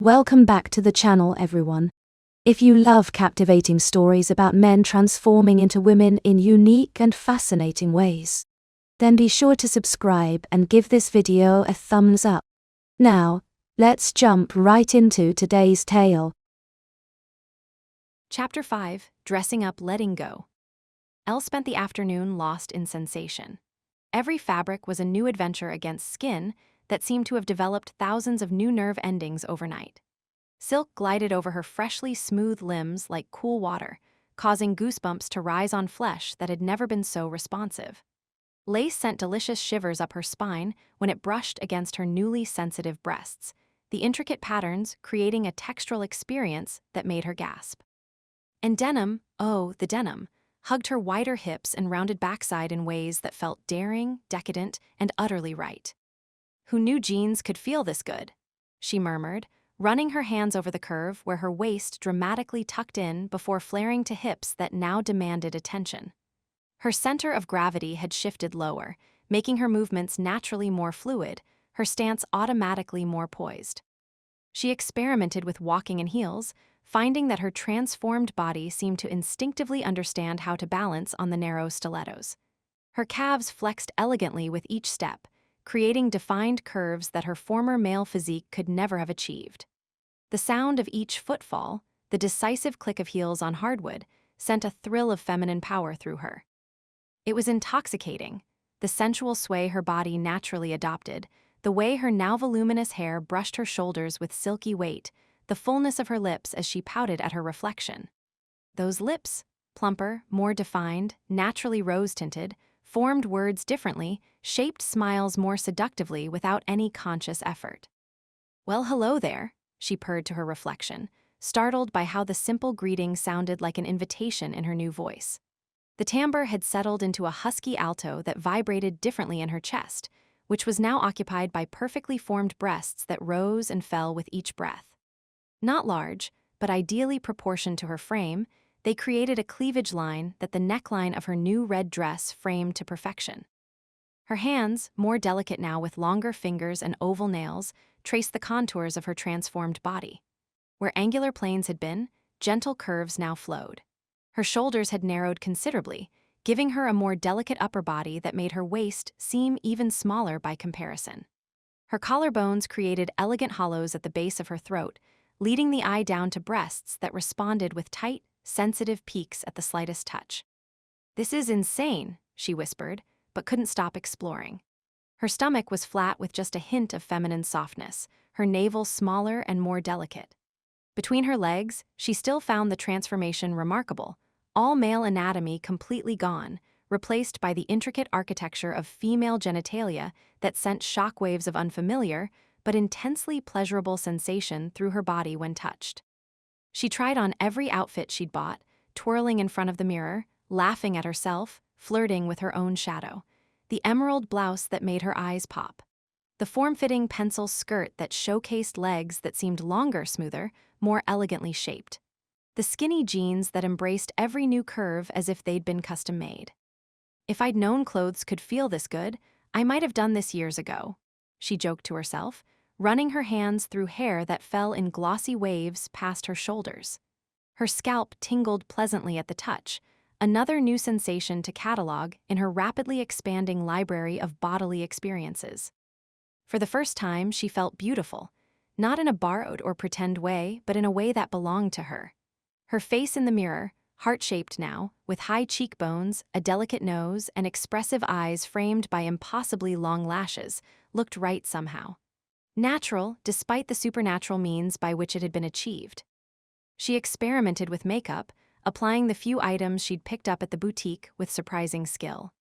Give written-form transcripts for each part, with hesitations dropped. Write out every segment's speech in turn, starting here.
Welcome back to the channel, everyone. If you love captivating stories about men transforming into women in unique and fascinating ways, then be sure to subscribe and give this video a thumbs up. Now, let's jump right into today's tale. Chapter 5, Dressing Up Letting Go. Elle spent the afternoon lost in sensation. Every fabric was a new adventure against skin that seemed to have developed thousands of new nerve endings overnight. Silk glided over her freshly smooth limbs like cool water, causing goosebumps to rise on flesh that had never been so responsive. Lace sent delicious shivers up her spine when it brushed against her newly sensitive breasts, the intricate patterns creating a textural experience that made her gasp. And denim, oh, the denim, hugged her wider hips and rounded backside in ways that felt daring, decadent, and utterly right. Who knew jeans could feel this good? She murmured, running her hands over the curve where her waist dramatically tucked in before flaring to hips that now demanded attention. Her center of gravity had shifted lower, making her movements naturally more fluid, her stance automatically more poised. She experimented with walking in heels, finding that her transformed body seemed to instinctively understand how to balance on the narrow stilettos. Her calves flexed elegantly with each step, creating defined curves that her former male physique could never have achieved. The sound of each footfall, the decisive click of heels on hardwood, sent a thrill of feminine power through her. It was intoxicating, the sensual sway her body naturally adopted, the way her now voluminous hair brushed her shoulders with silky weight, the fullness of her lips as she pouted at her reflection. Those lips, plumper, more defined, naturally rose-tinted, formed words differently, shaped smiles more seductively without any conscious effort. "Well, hello there," she purred to her reflection, startled by how the simple greeting sounded like an invitation in her new voice. The timbre had settled into a husky alto that vibrated differently in her chest, which was now occupied by perfectly formed breasts that rose and fell with each breath. Not large, but ideally proportioned to her frame, they created a cleavage line that the neckline of her new red dress framed to perfection. Her hands, more delicate now with longer fingers and oval nails, traced the contours of her transformed body. Where angular planes had been, gentle curves now flowed. Her shoulders had narrowed considerably, giving her a more delicate upper body that made her waist seem even smaller by comparison. Her collarbones created elegant hollows at the base of her throat, leading the eye down to breasts that responded with tight, sensitive peaks at the slightest touch. "This is insane," she whispered, but couldn't stop exploring. Her stomach was flat with just a hint of feminine softness, her navel smaller and more delicate. Between her legs, she still found the transformation remarkable, all male anatomy completely gone, replaced by the intricate architecture of female genitalia that sent shockwaves of unfamiliar, but intensely pleasurable sensation through her body when touched. She tried on every outfit she'd bought, twirling in front of the mirror, laughing at herself, flirting with her own shadow. The emerald blouse that made her eyes pop. The form-fitting pencil skirt that showcased legs that seemed longer, smoother, more elegantly shaped. The skinny jeans that embraced every new curve as if they'd been custom-made. "If I'd known clothes could feel this good, I might have done this years ago," she joked to herself, running her hands through hair that fell in glossy waves past her shoulders. Her scalp tingled pleasantly at the touch, another new sensation to catalog in her rapidly expanding library of bodily experiences. For the first time, she felt beautiful, not in a borrowed or pretend way, but in a way that belonged to her. Her face in the mirror, heart-shaped now, with high cheekbones, a delicate nose, and expressive eyes framed by impossibly long lashes, looked right somehow. Natural, despite the supernatural means by which it had been achieved. She experimented with makeup, applying the few items she'd picked up at the boutique with surprising skill.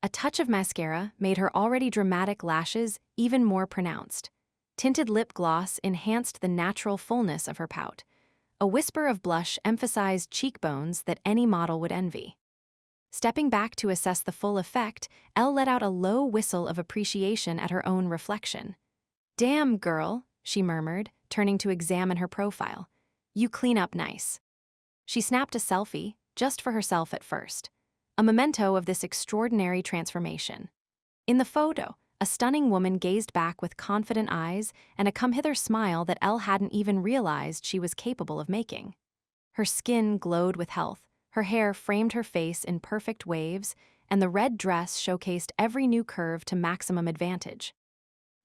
A touch of mascara made her already dramatic lashes even more pronounced. Tinted lip gloss enhanced the natural fullness of her pout. A whisper of blush emphasized cheekbones that any model would envy. Stepping back to assess the full effect, Elle let out a low whistle of appreciation at her own reflection. "Damn, girl," she murmured, turning to examine her profile. "You clean up nice." She snapped a selfie, just for herself at first, a memento of this extraordinary transformation. In the photo, a stunning woman gazed back with confident eyes and a come-hither smile that Elle hadn't even realized she was capable of making. Her skin glowed with health, her hair framed her face in perfect waves, and the red dress showcased every new curve to maximum advantage.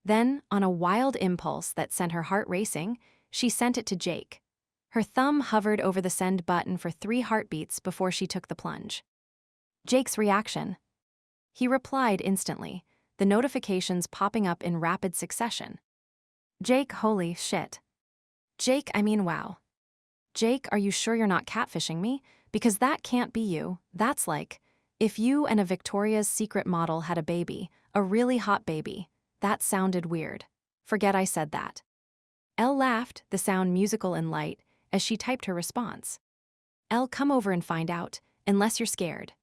Then, on a wild impulse that sent her heart racing, she sent it to Jake. Her thumb hovered over the send button for 3 heartbeats before she took the plunge. Jake's reaction. He replied instantly, the notifications popping up in rapid succession. Jake, holy shit. Jake, I mean wow. Jake, are you sure you're not catfishing me? Because that can't be you. That's like, if you and a Victoria's Secret model had a baby, a really hot baby. That sounded weird. Forget I said that. Elle laughed, the sound musical and light, as she typed her response. Elle, come over and find out, unless you're scared.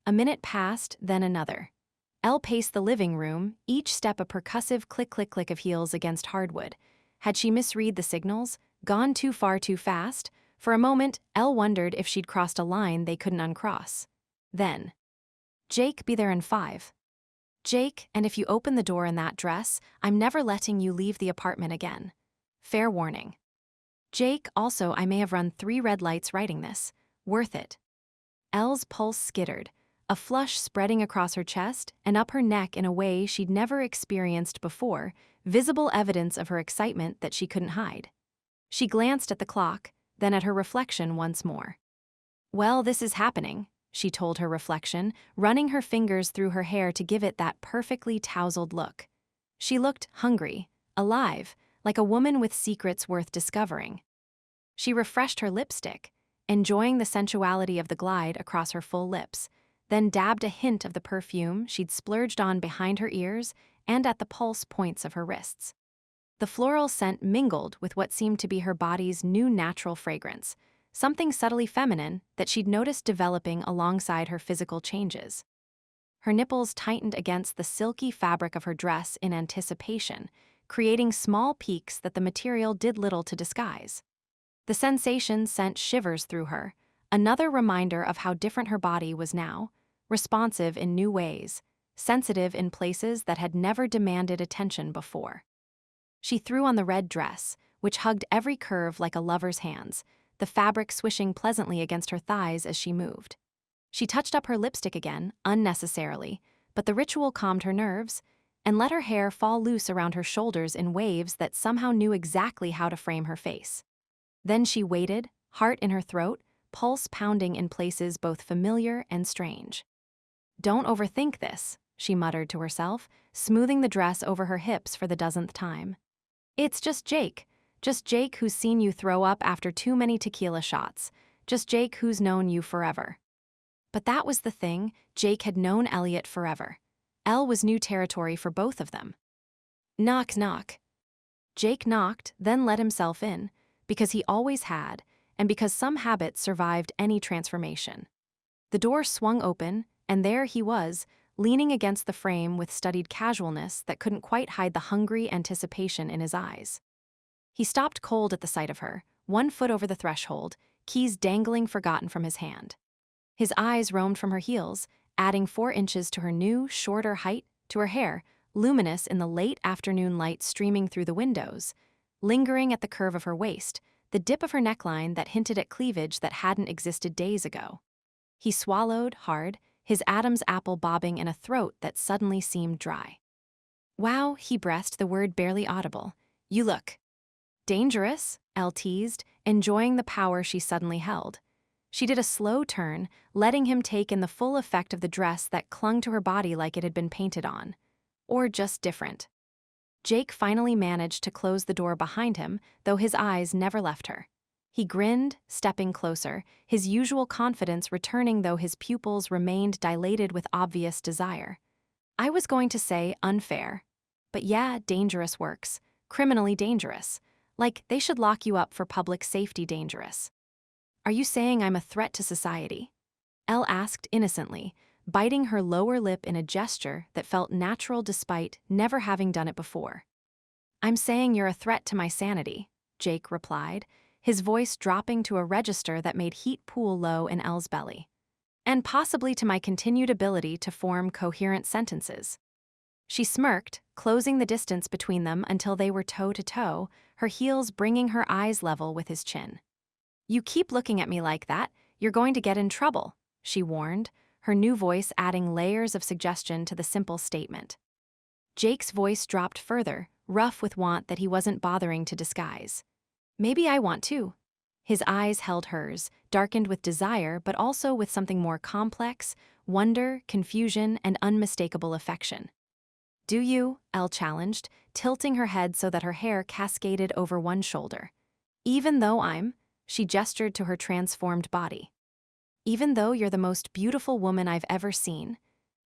A minute passed, then another. Elle paced the living room, each step a percussive click-click-click of heels against hardwood. Had she misread the signals, gone too far too fast? For a moment, Elle wondered if she'd crossed a line they couldn't uncross. Then, Jake, be there in 5. Jake, and if you open the door in that dress, I'm never letting you leave the apartment again. Fair warning. Jake, also, I may have run 3 red lights writing this. Worth it. Elle's pulse skittered, a flush spreading across her chest and up her neck in a way she'd never experienced before, visible evidence of her excitement that she couldn't hide. She glanced at the clock, then at her reflection once more. Well, this is happening, she told her reflection, running her fingers through her hair to give it that perfectly tousled look. She looked hungry, alive, like a woman with secrets worth discovering. She refreshed her lipstick, enjoying the sensuality of the glide across her full lips, then dabbed a hint of the perfume she'd splurged on behind her ears and at the pulse points of her wrists. The floral scent mingled with what seemed to be her body's new natural fragrance, something subtly feminine that she'd noticed developing alongside her physical changes. Her nipples tightened against the silky fabric of her dress in anticipation, creating small peaks that the material did little to disguise. The sensation sent shivers through her, another reminder of how different her body was now, responsive in new ways, sensitive in places that had never demanded attention before. She threw on the red dress, which hugged every curve like a lover's hands, the fabric swishing pleasantly against her thighs as she moved. She touched up her lipstick again, unnecessarily, but the ritual calmed her nerves and let her hair fall loose around her shoulders in waves that somehow knew exactly how to frame her face. Then she waited, heart in her throat, pulse pounding in places both familiar and strange. Don't overthink this, she muttered to herself, smoothing the dress over her hips for the dozenth time. It's just Jake who's seen you throw up after too many tequila shots, just Jake who's known you forever. But that was the thing, Jake had known Elliot forever. Elle was new territory for both of them. Knock, knock. Jake knocked, then let himself in, because he always had, and because some habits survived any transformation. The door swung open, and there he was, leaning against the frame with studied casualness that couldn't quite hide the hungry anticipation in his eyes. He stopped cold at the sight of her, 1 foot over the threshold, keys dangling forgotten from his hand. His eyes roamed from her heels, adding 4 inches to her new, shorter height, to her hair, luminous in the late afternoon light streaming through the windows, lingering at the curve of her waist, the dip of her neckline that hinted at cleavage that hadn't existed days ago. He swallowed, hard, his Adam's apple bobbing in a throat that suddenly seemed dry. Wow, he breathed, the word barely audible. You look dangerous, Elle teased, enjoying the power she suddenly held. She did a slow turn, letting him take in the full effect of the dress that clung to her body like it had been painted on. Or just different. Jake finally managed to close the door behind him, though his eyes never left her. He grinned, stepping closer, his usual confidence returning though his pupils remained dilated with obvious desire. I was going to say unfair. But yeah, dangerous works. Criminally dangerous. Like, they should lock you up for public safety dangerous. Are you saying I'm a threat to society? Elle asked innocently, biting her lower lip in a gesture that felt natural despite never having done it before. I'm saying you're a threat to my sanity, Jake replied, his voice dropping to a register that made heat pool low in Elle's belly. And possibly to my continued ability to form coherent sentences. She smirked, closing the distance between them until they were toe to toe, her heels bringing her eyes level with his chin. "You keep looking at me like that, you're going to get in trouble," she warned, her new voice adding layers of suggestion to the simple statement. Jake's voice dropped further, rough with want that he wasn't bothering to disguise. "Maybe I want to." His eyes held hers, darkened with desire but also with something more complex, wonder, confusion, and unmistakable affection. "Do you?" Elle challenged, tilting her head so that her hair cascaded over one shoulder. "Even though she gestured to her transformed body. "Even though you're the most beautiful woman I've ever seen,"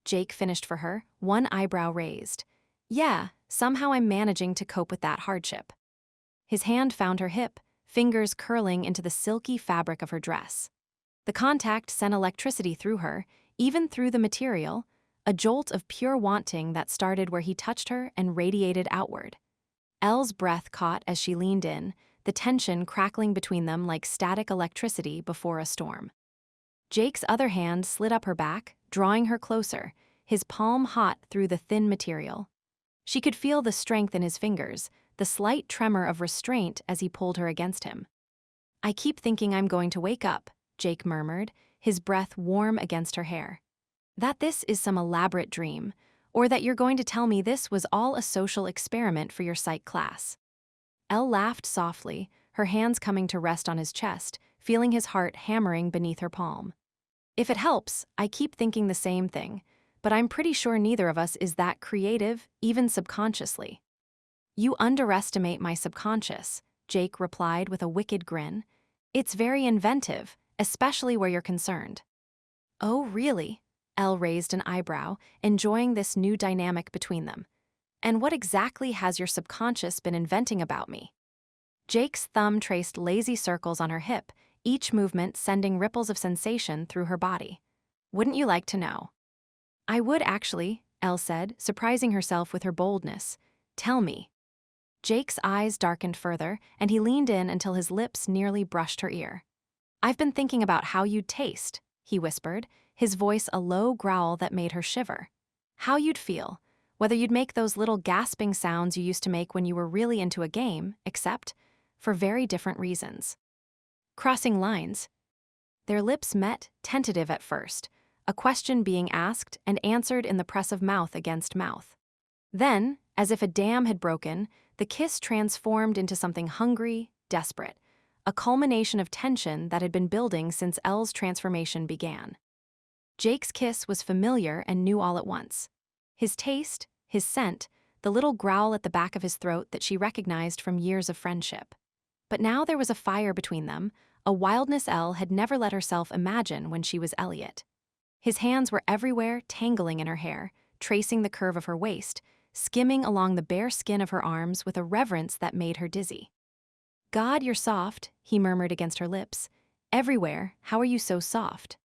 Jake finished for her, one eyebrow raised. "Yeah, somehow I'm managing to cope with that hardship." His hand found her hip, fingers curling into the silky fabric of her dress. The contact sent electricity through her, even through the material, a jolt of pure wanting that started where he touched her and radiated outward. Elle's breath caught as she leaned in, the tension crackling between them like static electricity before a storm. Jake's other hand slid up her back, drawing her closer, his palm hot through the thin material. She could feel the strength in his fingers, the slight tremor of restraint as he pulled her against him. "I keep thinking I'm going to wake up," Jake murmured, his breath warm against her hair. "That this is some elaborate dream, or that you're going to tell me this was all a social experiment for your psych class." Elle laughed softly, her hands coming to rest on his chest, feeling his heart hammering beneath her palm. "If it helps, I keep thinking the same thing, but I'm pretty sure neither of us is that creative, even subconsciously." "You underestimate my subconscious," Jake replied with a wicked grin. "It's very inventive, especially where you're concerned." "Oh, really?" Elle raised an eyebrow, enjoying this new dynamic between them. "And what exactly has your subconscious been inventing about me?" Jake's thumb traced lazy circles on her hip, each movement sending ripples of sensation through her body. "Wouldn't you like to know?" "I would actually," Elle said, surprising herself with her boldness. "Tell me." Jake's eyes darkened further, and he leaned in until his lips nearly brushed her ear. "I've been thinking about how you'd taste," he whispered, his voice a low growl that made her shiver. "How you'd feel, whether you'd make those little gasping sounds you used to make when you were really into a game, except for very different reasons." Crossing lines. Their lips met, tentative at first, a question being asked and answered in the press of mouth against mouth. Then, as if a dam had broken, the kiss transformed into something hungry, desperate, a culmination of tension that had been building since Elle's transformation began. Jake's kiss was familiar and new all at once. His taste, his scent, the little growl at the back of his throat that she recognized from years of friendship. But now there was a fire between them, a wildness Elle had never let herself imagine when she was Elliot. His hands were everywhere, tangling in her hair, tracing the curve of her waist, skimming along the bare skin of her arms with a reverence that made her dizzy. "God, you're soft," he murmured against her lips. "Everywhere, how are you so soft?"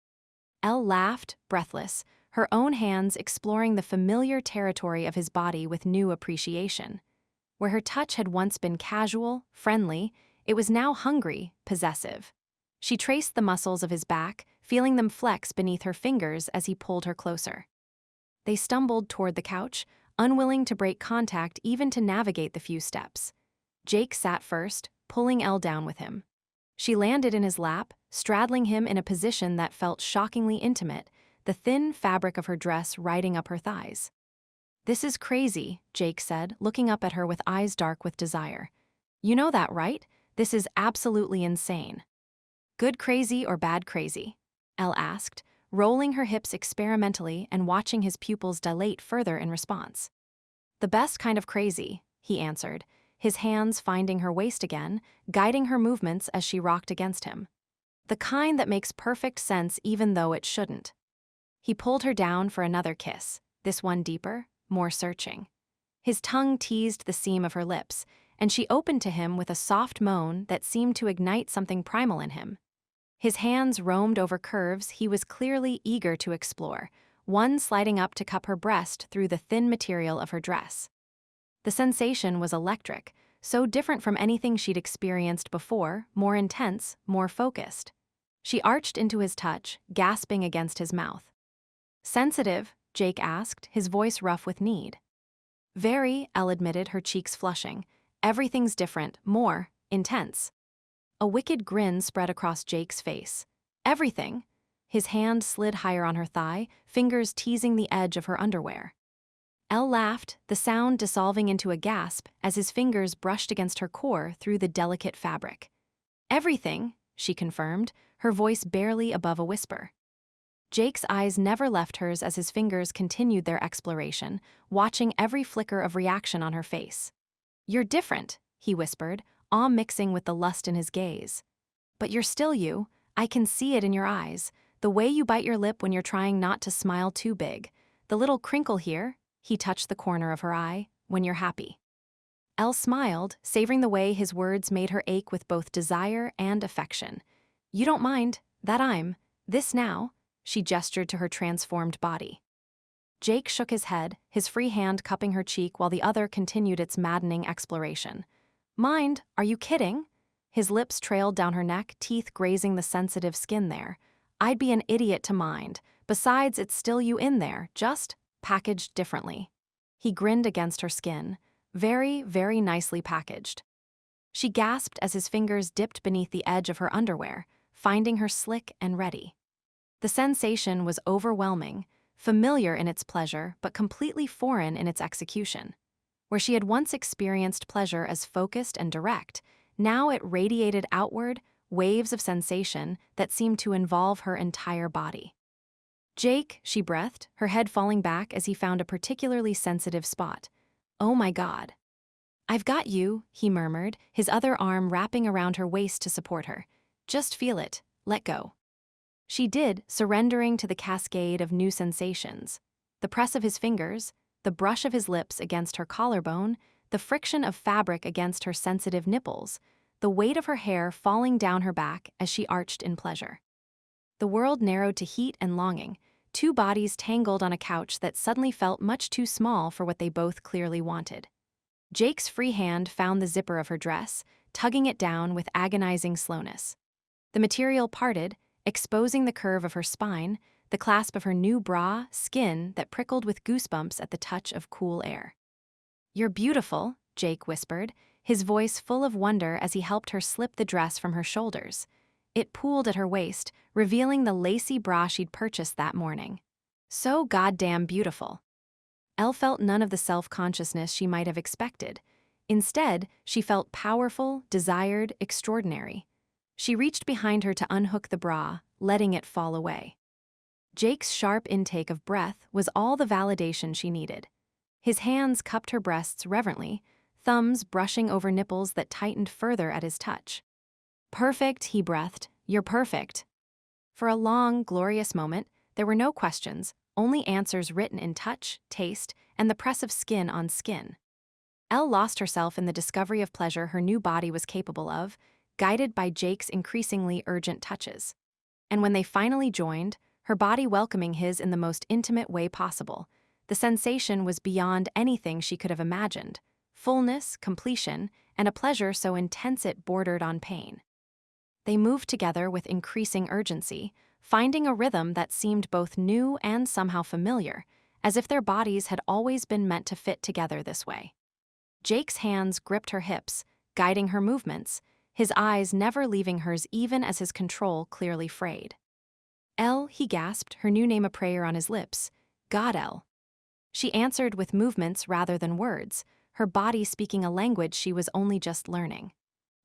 Elle laughed, breathless, her own hands exploring the familiar territory of his body with new appreciation. Where her touch had once been casual, friendly, it was now hungry, possessive. She traced the muscles of his back, feeling them flex beneath her fingers as he pulled her closer. They stumbled toward the couch, unwilling to break contact even to navigate the few steps. Jake sat first, pulling Elle down with him. She landed in his lap, straddling him in a position that felt shockingly intimate, the thin fabric of her dress riding up her thighs. "This is crazy," Jake said, looking up at her with eyes dark with desire. "You know that, right? This is absolutely insane." "Good crazy or bad crazy?" Elle asked, rolling her hips experimentally and watching his pupils dilate further in response. "The best kind of crazy," he answered, his hands finding her waist again, guiding her movements as she rocked against him. "The kind that makes perfect sense even though it shouldn't." He pulled her down for another kiss, this one deeper, more searching. His tongue teased the seam of her lips, and she opened to him with a soft moan that seemed to ignite something primal in him. His hands roamed over curves he was clearly eager to explore, one sliding up to cup her breast through the thin material of her dress. The sensation was electric, so different from anything she'd experienced before, more intense, more focused. She arched into his touch, gasping against his mouth. "Sensitive?" Jake asked, his voice rough with need. Very, Elle admitted, her cheeks flushing. Everything's different, more intense. A wicked grin spread across Jake's face. Everything? His hand slid higher on her thigh, fingers teasing the edge of her underwear. Elle laughed, the sound dissolving into a gasp as his fingers brushed against her core through the delicate fabric. Everything, she confirmed, her voice barely above a whisper. Jake's eyes never left hers as his fingers continued their exploration, watching every flicker of reaction on her face. "You're different," he whispered, awe mixing with the lust in his gaze. "But you're still you. I can see it in your eyes. The way you bite your lip when you're trying not to smile too big. The little crinkle here," he touched the corner of her eye, "when you're happy." Elle smiled, savoring the way his words made her ache with both desire and affection. "You don't mind that I'm this now?" She gestured to her transformed body. Jake shook his head, his free hand cupping her cheek while the other continued its maddening exploration. "Mind? Are you kidding?" His lips trailed down her neck, teeth grazing the sensitive skin there. "I'd be an idiot to mind. Besides, it's still you in there, just packaged differently." He grinned against her skin. Very, very nicely packaged. She gasped as his fingers dipped beneath the edge of her underwear, finding her slick and ready. The sensation was overwhelming, familiar in its pleasure but completely foreign in its execution. Where she had once experienced pleasure as focused and direct, now it radiated outward, waves of sensation that seemed to involve her entire body. "Jake," she breathed, her head falling back as he found a particularly sensitive spot. "Oh my God." "I've got you," he murmured, his other arm wrapping around her waist to support her. "Just feel it. Let go." She did, surrendering to the cascade of new sensations. The press of his fingers, the brush of his lips against her collarbone, the friction of fabric against her sensitive nipples, the weight of her hair falling down her back as she arched in pleasure. The world narrowed to heat and longing, two bodies tangled on a couch that suddenly felt much too small for what they both clearly wanted. Jake's free hand found the zipper of her dress, tugging it down with agonizing slowness. The material parted, exposing the curve of her spine, the clasp of her new bra, skin that prickled with goosebumps at the touch of cool air. "You're beautiful," Jake whispered, his voice full of wonder as he helped her slip the dress from her shoulders. It pooled at her waist, revealing the lacy bra she'd purchased that morning. "So goddamn beautiful." Elle felt none of the self-consciousness she might have expected. Instead, she felt powerful, desired, extraordinary. She reached behind her to unhook the bra, letting it fall away. Jake's sharp intake of breath was all the validation she needed. His hands cupped her breasts reverently, thumbs brushing over nipples that tightened further at his touch. "Perfect," he breathed. "You're perfect." For a long, glorious moment, there were no questions, only answers written in touch, taste, and the press of skin on skin. Elle lost herself in the discovery of pleasure her new body was capable of, guided by Jake's increasingly urgent touches. And when they finally joined, her body welcoming his in the most intimate way possible, the sensation was beyond anything she could have imagined: fullness, completion, and a pleasure so intense it bordered on pain. They moved together with increasing urgency, finding a rhythm that seemed both new and somehow familiar, as if their bodies had always been meant to fit together this way. Jake's hands gripped her hips, guiding her movements, his eyes never leaving hers even as his control clearly frayed. "Elle," he gasped, her new name a prayer on his lips. "God, Elle." She answered with movements rather than words, her body speaking a language she was only just learning.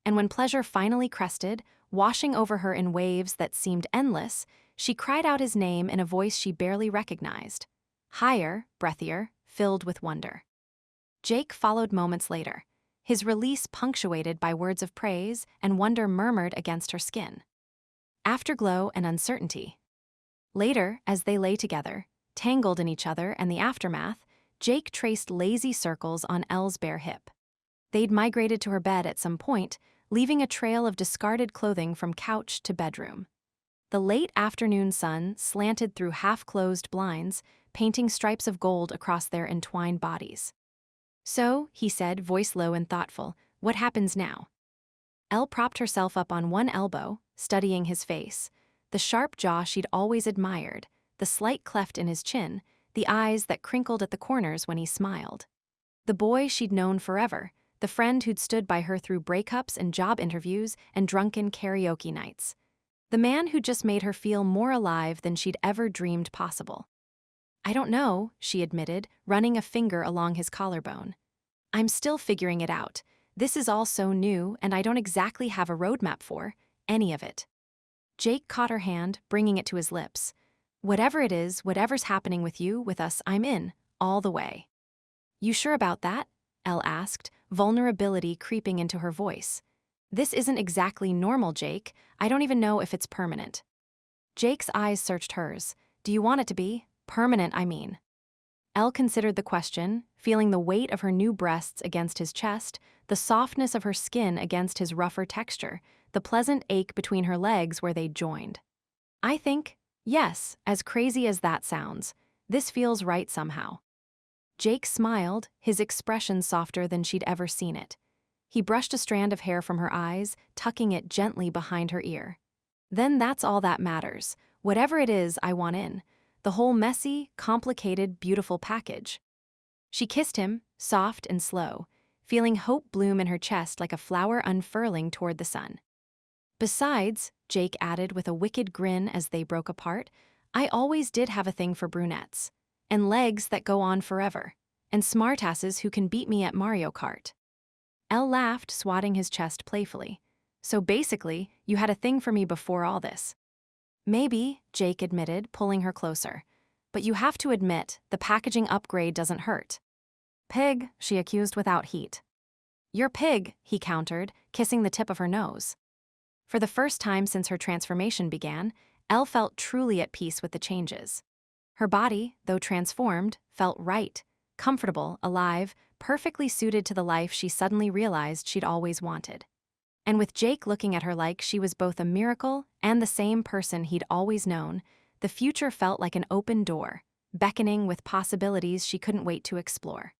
And when pleasure finally crested, washing over her in waves that seemed endless, she cried out his name in a voice she barely recognized. Higher, breathier, filled with wonder. Jake followed moments later, his release punctuated by words of praise and wonder murmured against her skin. Afterglow and uncertainty. Later, as they lay together, tangled in each other and the aftermath, Jake traced lazy circles on Elle's bare hip. They'd migrated to her bed at some point, leaving a trail of discarded clothing from couch to bedroom. The late afternoon sun slanted through half-closed blinds, painting stripes of gold across their entwined bodies. "So," he said, voice low and thoughtful, "what happens now?" Elle propped herself up on one elbow, studying his face, the sharp jaw she'd always admired, the slight cleft in his chin, the eyes that crinkled at the corners when he smiled. The boy she'd known forever, the friend who'd stood by her through breakups and job interviews and drunken karaoke nights. The man who'd just made her feel more alive than she'd ever dreamed possible. "I don't know," she admitted, running a finger along his collarbone. "I'm still figuring it out. This is all so new, and I don't exactly have a roadmap for any of it." Jake caught her hand, bringing it to his lips. "Whatever it is, whatever's happening with you, with us, I'm in, all the way." "You sure about that?" Elle asked, vulnerability creeping into her voice. "This isn't exactly normal, Jake. I don't even know if it's permanent." Jake's eyes searched hers. "Do you want it to be? Permanent, I mean." Elle considered the question, feeling the weight of her new breasts against his chest, the softness of her skin against his rougher texture, the pleasant ache between her legs where they'd joined. "I think, yes, as crazy as that sounds, this feels right somehow." Jake smiled, his expression softer than she'd ever seen it. He brushed a strand of hair from her eyes, tucking it gently behind her ear. "Then that's all that matters. Whatever it is, I want in. The whole messy, complicated, beautiful package." She kissed him, soft and slow, feeling hope bloom in her chest like a flower unfurling toward the sun. "Besides," Jake added with a wicked grin as they broke apart, "I always did have a thing for brunettes. And legs that go on forever. And smartasses who can beat me at Mario Kart." Elle laughed, swatting his chest playfully. "So basically, you had a thing for me before all this." "Maybe," Jake admitted, pulling her closer. "But you have to admit, the packaging upgrade doesn't hurt." "Pig," she accused without heat. "You're pig," he countered, kissing the tip of her nose. For the first time since her transformation began, Elle felt truly at peace with the changes. Her body, though transformed, felt right, comfortable, alive, perfectly suited to the life she suddenly realized she'd always wanted. And with Jake looking at her like she was both a miracle and the same person he'd always known, the future felt like an open door, beckoning with possibilities she couldn't wait to explore.